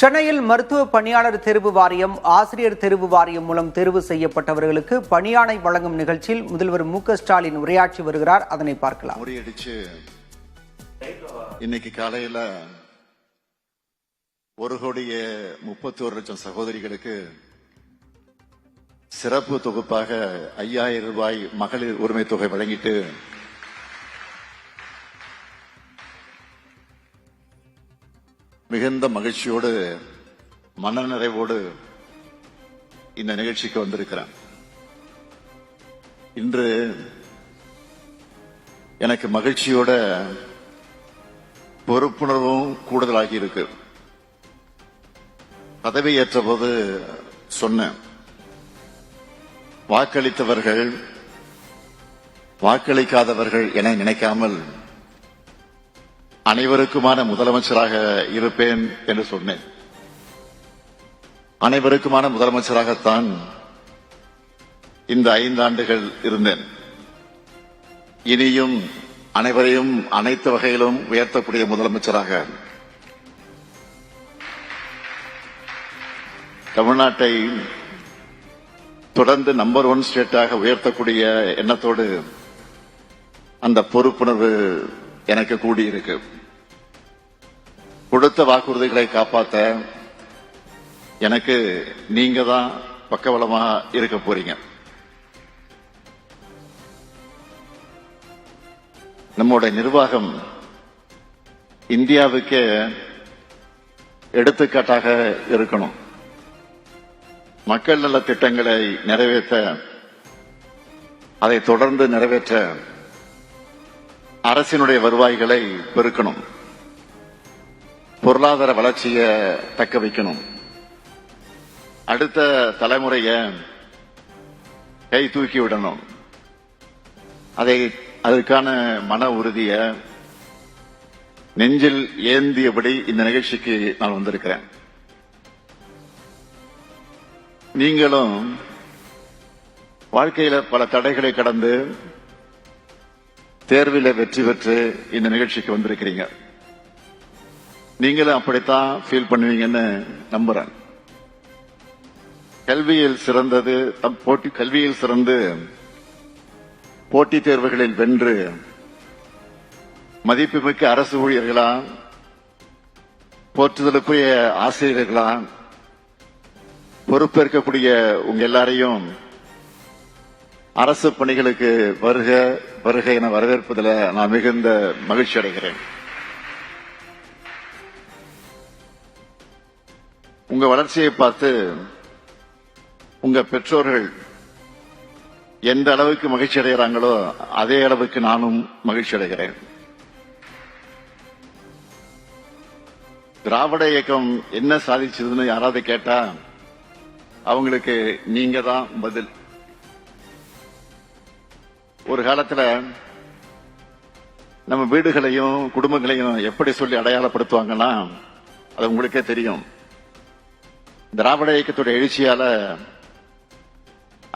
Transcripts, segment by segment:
சென்னையில் மருத்துவ பணியாளர் தேர்வு வாரியம், ஆசிரியர் தேர்வு வாரியம் மூலம் தேர்வு செய்யப்பட்டவர்களுக்கு பணியாணை வழங்கும் நிகழ்ச்சியில் முதல்வர் மு.க.ஸ்டாலின் உரையாற்றி வருகிறார். அதனை பார்க்கலாம். முறியடிச்சு இன்னைக்கு காலையில 1,31,00,000 சகோதரிகளுக்கு சிறப்பு தொகுப்பாக 5,000 ரூபாய் மகளிர் உரிமை தொகை வழங்கிட்டு மிகுந்த மகிழ்ச்சியோடு மனநிறைவோடு இந்த நிகழ்ச்சிக்கு வந்திருக்கிறேன். இன்று எனக்கு மகிழ்ச்சியோட பொறுப்புணர்வும் கூடுதலாகி இருக்கு. பதவியேற்ற போது சொன்னேன், வாக்களித்தவர்கள் வாக்களிக்காதவர்கள் என நினைக்காமல் அனைவருக்குமான முதலமைச்சராக இருப்பேன் என்று சொன்னேன். அனைவருக்குமான முதலமைச்சராகத்தான் இந்த 5 ஆண்டுகள் இருந்தேன். இனியும் அனைவரையும் அனைத்து வகையிலும் உயர்த்தக்கூடிய முதலமைச்சராக தமிழ்நாட்டை தொடர்ந்து நம்பர் 1 ஸ்டேட்டாக உயர்த்தக்கூடிய எண்ணத்தோடு அந்த பொறுப்புணர்வு எனக்கு கூடியிருக்கு. கொடுத்த வாக்குறுதிகளை காப்பாற்ற எனக்கு நீங்க தான் பக்கபலமா இருக்க போறீங்க. நம்முடைய நிர்வாகம் இந்தியாவுக்கே எடுத்துக்காட்டாக இருக்கணும். மக்கள் நல திட்டங்களை நிறைவேற்ற, அதை தொடர்ந்து நிறைவேற்ற அரசினுடைய வருவாய்களை பெருக்கணும், பொருளாதார வளர்ச்சியை தக்க வைக்கணும், அடுத்த தலைமுறைய கை தூக்கி விடணும். அதற்கான மன உறுதிய நெஞ்சில் ஏந்தியபடி இந்த நிகழ்ச்சிக்கு நான் வந்திருக்கிறேன். நீங்களும் வாழ்க்கையில பல தடைகளை கடந்து தேர்வில் வெற்றி பெற்று இந்த நிகழ்ச்சிக்கு வந்திருக்கிறீங்க. நீங்களும் அப்படித்தான் ஃபீல் பண்ணுவீங்கன்னு நம்புறேன். கல்வியில் சிறந்து போட்டித் தேர்வுகளில் வென்று மதிப்புமிக்க அரசு ஊழியர்களா, போற்றுதலுக்குரிய ஆசிரியர்களா பொறுப்பேற்கக்கூடிய உங்க எல்லாரையும் அரசு பணிகளுக்கு வருக வருக என வரவேற்பதில் நான் மிகுந்த மகிழ்ச்சி அடைகிறேன். உங்க வளர்ச்சியை பார்த்து உங்க பெற்றோர்கள் எந்த அளவுக்கு மகிழ்ச்சி அடைகிறாங்களோ அதே அளவுக்கு நானும் மகிழ்ச்சி அடைகிறேன். திராவிட இயக்கம் என்ன சாதிச்சதுன்னு யாராவது கேட்டா அவங்களுக்கு நீங்க தான் பதில். ஒரு காலத்துல நம்ம வீடுகளையும் குடும்பங்களையும் எப்படி சொல்லி அடையாளப்படுத்துவாங்கன்னா அது உங்களுக்கே தெரியும். திராவிட இயக்கத்துடைய எழுச்சியால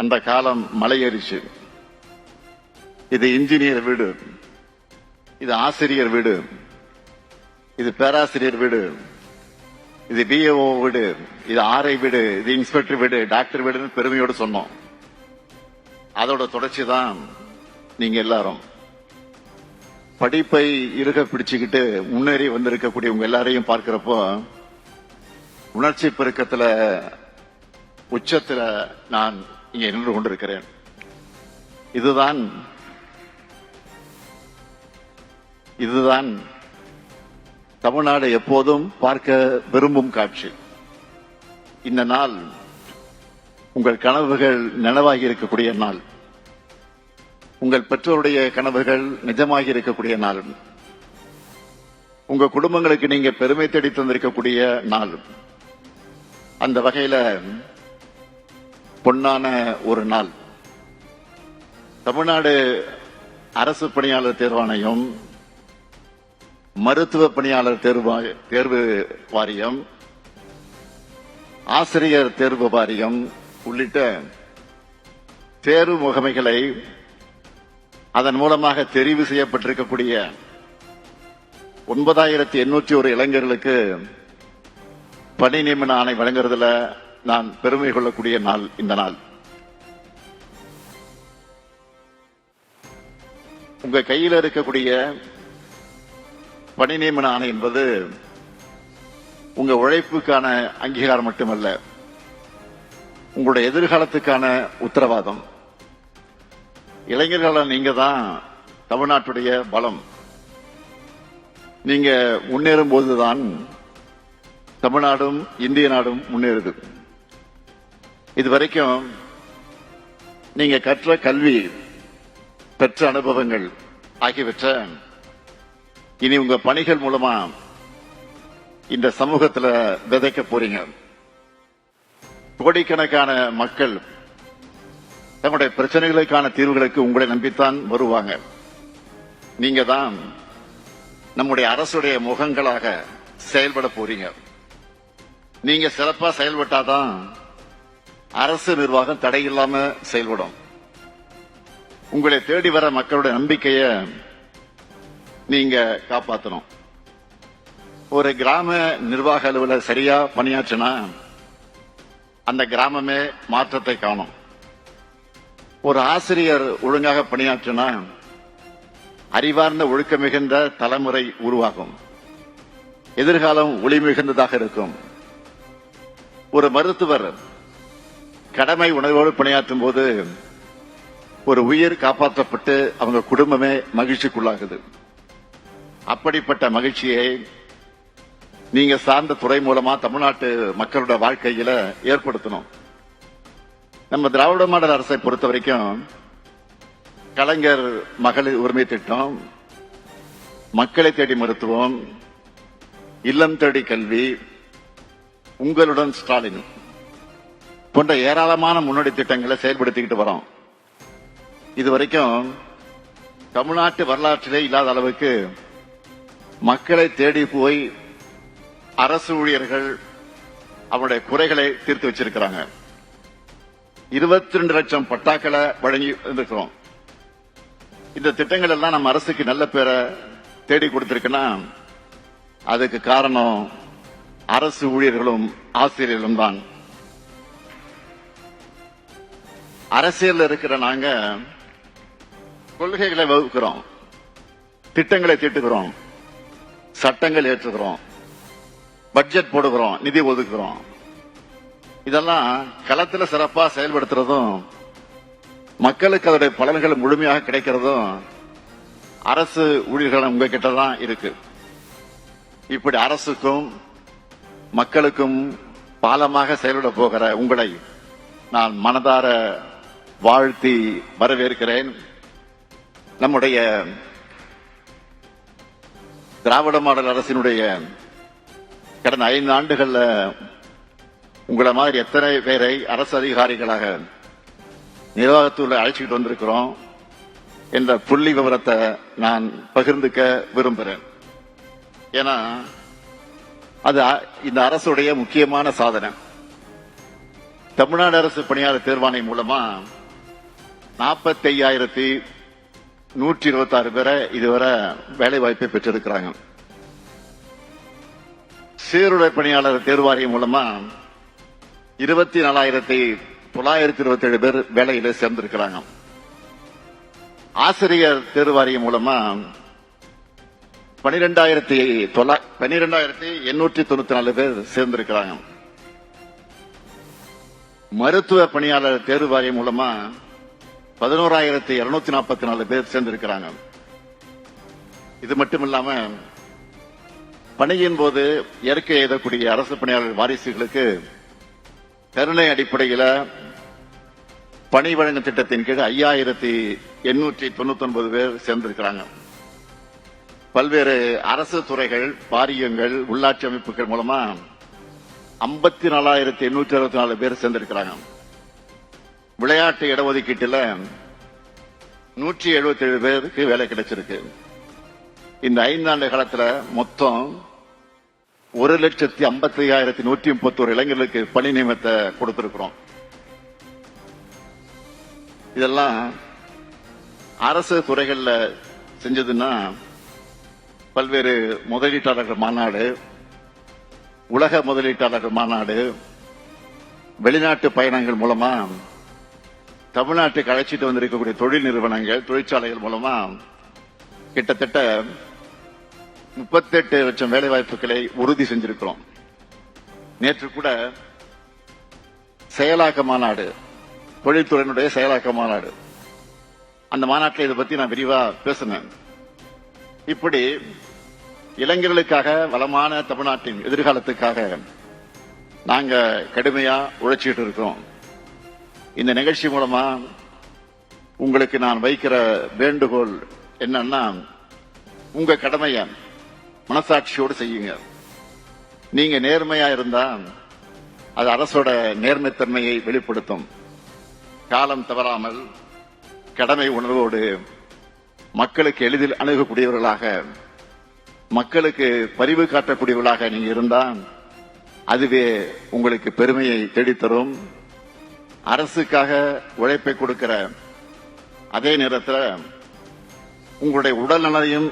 அந்த காலம் மலையேறிச்சு. இது இன்ஜினியர் வீடு, இது ஆசிரியர் வீடு, இது பேராசிரியர் வீடு, இது பிஏஓ வீடு, இது ஆர்ஐ வீடு, இது இன்ஸ்பெக்டர் வீடு, டாக்டர் வீடுன்னு பெருமையோடு சொன்னோம். அதோட தொடர்ச்சி தான் நீங்க எல்லாரும். படிப்பை இருக பிடிச்சுக்கிட்டு முன்னேறி வந்திருக்கக்கூடிய உங்க எல்லாரையும் பார்க்கிறப்போ உணர்ச்சி பெருக்கத்துல உச்சத்துல நான் இங்கே நின்று கொண்டிருக்கிறேன். இதுதான் தமிழ்நாடு எப்போதும் பார்க்க விரும்பும் காட்சி. இந்த நாள் உங்கள் கனவுகள் நனவாகி இருக்கக்கூடிய நாள், உங்கள் பெற்றோருடைய கனவுகள் நிஜமாகி இருக்கக்கூடிய நாள், உங்க குடும்பங்களுக்கு நீங்க பெருமை தேடி தந்திருக்கக்கூடிய நாள். அந்த வகையில பொன்னான ஒரு நாள். தமிழ்நாடு அரசு பணியாளர் தேர்வாணையம், மருத்துவ பணியாளர் தேர்வு வாரியம், ஆசிரியர் தேர்வு வாரியம் உள்ளிட்ட தேர்வு முகமைகளை அதன் மூலமாக தெரிவு செய்யப்பட்டிருக்கக்கூடிய 9,801 இளைஞர்களுக்கு பணி நியமன ஆணை வழங்குறதுல நான் பெருமை கொள்ளக்கூடிய நாள் இந்த நாள். உங்க கையில் இருக்கக்கூடிய பணி நியமன ஆணை என்பது உங்க உழைப்புக்கான அங்கீகாரம் மட்டுமல்ல, உங்களுடைய எதிர்காலத்துக்கான உத்தரவாதம். இளைஞர்களான நீங்க தான் தமிழ்நாட்டுடைய பலம். நீங்க முன்னேறும் போதுதான் தமிழ்நாடும் இந்திய நாடும் முன்னேறுது. இதுவரைக்கும் நீங்க கற்ற கல்வி, பெற்ற அனுபவங்கள் ஆகியவற்றை இனி உங்க பணிகள் மூலமா இந்த சமூகத்தில் விதைக்க போறீங்க. கோடிக்கணக்கான மக்கள் தங்களுடைய பிரச்சனைகளுக்கான தீர்வுகளுக்கு உங்களை நம்பித்தான் வருவாங்க. நீங்க தான் நம்முடைய அரசுடைய முகங்களாக செயல்பட போறீங்க. நீங்க சிறப்பா செயல்பட்டாதான் அரசு நிர்வாகம் தடையில்லாம செயல்படும். உங்களை தேடி வர மக்களுடைய நம்பிக்கைய நீங்க காப்பாற்றணும். ஒரு கிராம நிர்வாக அலுவலர் சரியா பணியாற்றினா அந்த கிராமமே மாற்றத்தை காணும். ஒரு ஆசிரியர் ஒழுங்காக பணியாற்றினா அறிவார்ந்த ஒழுக்க மிகுந்த தலைமுறை உருவாகும். எதிர்காலம் ஒளி மிகுந்ததாக இருக்கும். ஒரு மருத்துவர் கடமை உணர்வோடு பணியாற்றும் போது ஒரு உயிர் காப்பாற்றப்பட்டு அவங்க குடும்பமே மகிழ்ச்சிக்குள்ளாகுது. அப்படிப்பட்ட மகிழ்ச்சியை நீங்க சார்ந்த துறை மூலமா தமிழ்நாட்டு மக்களோட வாழ்க்கையில ஏற்படுத்தணும். நம்ம திராவிட மாடல் அரசை பொறுத்த வரைக்கும் கலைஞர் மகளிர் உரிமை திட்டம், மக்களை தேடி மருத்துவம், இல்லம் தேடி கல்வி, உங்களுடன் ஸ்டாலின் போன்ற ஏராளமான முன்னோடி திட்டங்களை செயல்படுத்திக்கிட்டு வரோம். இதுவரைக்கும் தமிழ்நாட்டு வரலாற்றிலே இல்லாத அளவுக்கு மக்களை தேடி போய் அரசு ஊழியர்கள் அவருடைய குறைகளை தீர்த்து வச்சிருக்கிறாங்க. 22 லட்சம் பட்டாக்களை வழங்கி இருக்கிறோம். இந்த திட்டங்கள் எல்லாம் நம்ம அரசுக்கு நல்ல பேரை தேடி கொடுத்திருக்குன்னா அதுக்கு காரணம் அரசு ஊழியர்களும் ஆசிரியர்களும் தான். அரசியல் இருக்கிற நாங்க கொள்கைகளை வகுக்கிறோம், திட்டங்களை தீட்டுகிறோம், சட்டங்கள் ஏற்றுகிறோம், பட்ஜெட் போடுகிறோம், நிதி ஒதுக்குறோம். இதெல்லாம் களத்தில் சிறப்பா செயல்படுத்துறதும் மக்களுக்கு அதோடைய பலன்கள் முழுமையாக கிடைக்கிறதும் அரசு ஊழியர்கள் உங்க கிட்ட தான் இருக்கு. இப்படி அரசுக்கும் மக்களுக்கும் பாலமாக செயல்பட போகிற உங்களை நான் மனதார வாழ்த்தி வரவேற்கிறேன். நம்முடைய திராவிட மாடல் அரசினுடைய கடந்த 5 ஆண்டுகள்ல உங்களை மாதிரி எத்தனை பேரை அரசு அதிகாரிகளாக நிர்வாகத்துள்ள அழைச்சிட்டு வந்திருக்கிறோம் என்ற புள்ளி விவரத்தை நான் பகிர்ந்துக்க விரும்புகிறேன். ஏன்னா அது இந்த அரசுடைய முக்கியமான சாதனை. தமிழ்நாடு அரசு பணியாளர் தேர்வாணையம் மூலமா 45,126 பேரை இதுவரை வேலை வாய்ப்பை பெற்றிருக்கிறாங்க. சீருடை பணியாளர் தேர்வாரியம் மூலமா 24,927 பேர் வேலையில சேர்ந்திருக்கிறாங்க. ஆசிரியர் தேர்வாரியம் மூலமா 12,894 பேர் சேர்ந்திருக்கிறாங்க. மருத்துவ பணியாளர் தேர்வு வாரியம் மூலமா 11,244 பேர் சேர்ந்திருக்கிறாங்க. இது மட்டுமில்லாம பணியின் போது இயற்கை எழுதக்கூடிய அரசு பணியாளர் வாரிசுகளுக்கு கருணை அடிப்படையில் பணி வழங்கும் திட்டத்தின் கீழ் 5,899 பேர் சேர்ந்திருக்கிறாங்க. பல்வேறு அரசு துறைகள், வாரியங்கள், உள்ளாட்சி அமைப்புகள் மூலமா 54,864 பேர் சேர்ந்திருக்கிறாங்க. விளையாட்டு இடஒதுக்கீட்டில் 177 பேருக்கு வேலை கிடைச்சிருக்கு. இந்த 5 ஆண்டு காலத்தில் மொத்தம் 1,55,131 இளைஞர்களுக்கு பணி நியமனத்தை கொடுத்திருக்கிறோம். இதெல்லாம் அரசு துறைகள்ல செஞ்சதுன்னா பல்வேறு முதலீட்டாளர்கள் மாநாடு, உலக முதலீட்டாளர்கள் மாநாடு, வெளிநாட்டு பயணங்கள் மூலமா தமிழ்நாட்டுக்கு அழைச்சிட்டு வந்திருக்கக்கூடிய தொழில் நிறுவனங்கள், தொழிற்சாலைகள் மூலமா கிட்டத்தட்ட 38 லட்சம் வேலைவாய்ப்புகளை உறுதி செஞ்சிருக்கிறோம். நேற்று கூட செயலாக்க மாநாடு, தொழில்துறையினுடைய செயலாக்க மாநாடு, அந்த மாநாட்டில் இதை பத்தி நான் விரிவா பேசினேன். இப்படி இளைஞர்களுக்காக, வளமான தமிழ்நாட்டின் எதிர்காலத்துக்காக நாங்க கடுமையா உழைச்சிட்டு இருக்கோம். இந்த நிகழ்ச்சி மூலமா உங்களுக்கு நான் வைக்கிற வேண்டுகோள் என்னன்னா, உங்க கடமைய மனசாட்சியோடு செய்யுங்க. நீங்க நேர்மையா இருந்தா அது அரசோட நேர்மைத்தன்மையை வெளிப்படுத்தும். காலம் தவறாமல் கடமை உணர்வோடு மக்களுக்கு எளிதில் அணுகக்கூடியவர்களாக, மக்களுக்கு பரிவு காட்டக்கூடியவர்களாக நீங்க இருந்தா அதுவே உங்களுக்கு பெருமையை தேடித்தரும். அரசுக்காக உழைப்பை கொடுக்கிற அதே நேரத்தில் உங்களுடைய உடல் நலனையும்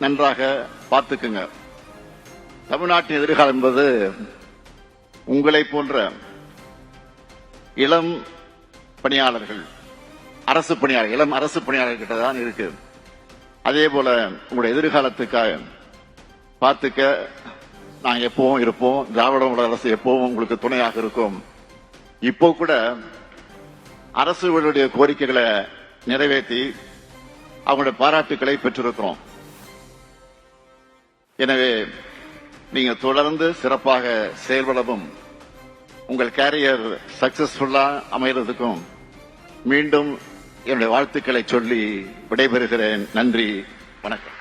நன்றாக பார்த்துக்குங்க. தமிழ்நாட்டின் எதிர்காலம் என்பது உங்களை போன்ற இளம் பணியாளர்கள், அரசு பணியாளர், இளம் அரசு பணியாளர்கிட்ட தான் இருக்கு. அதே போல உங்களுடைய எதிர்காலத்துக்காக பார்த்துக்க நாங்க எப்பவும் இருப்போம். திராவிட மாடல் அரசு எப்பவும் உங்களுக்கு துணையாக இருக்கும். இப்போ கூட அரசுகளுடைய கோரிக்கைகளை நிறைவேற்றி அவங்களுடைய பாராட்டுக்களை பெற்றிருக்கிறோம். எனவே நீங்க தொடர்ந்து சிறப்பாக செயல்படவும், உங்கள் கேரியர் சக்சஸ்ஃபுல்லா அமைகிறதுக்கும் மீண்டும் என்னுடைய வாழ்த்துக்களை சொல்லி விடைபெறுகிறேன். நன்றி, வணக்கம்.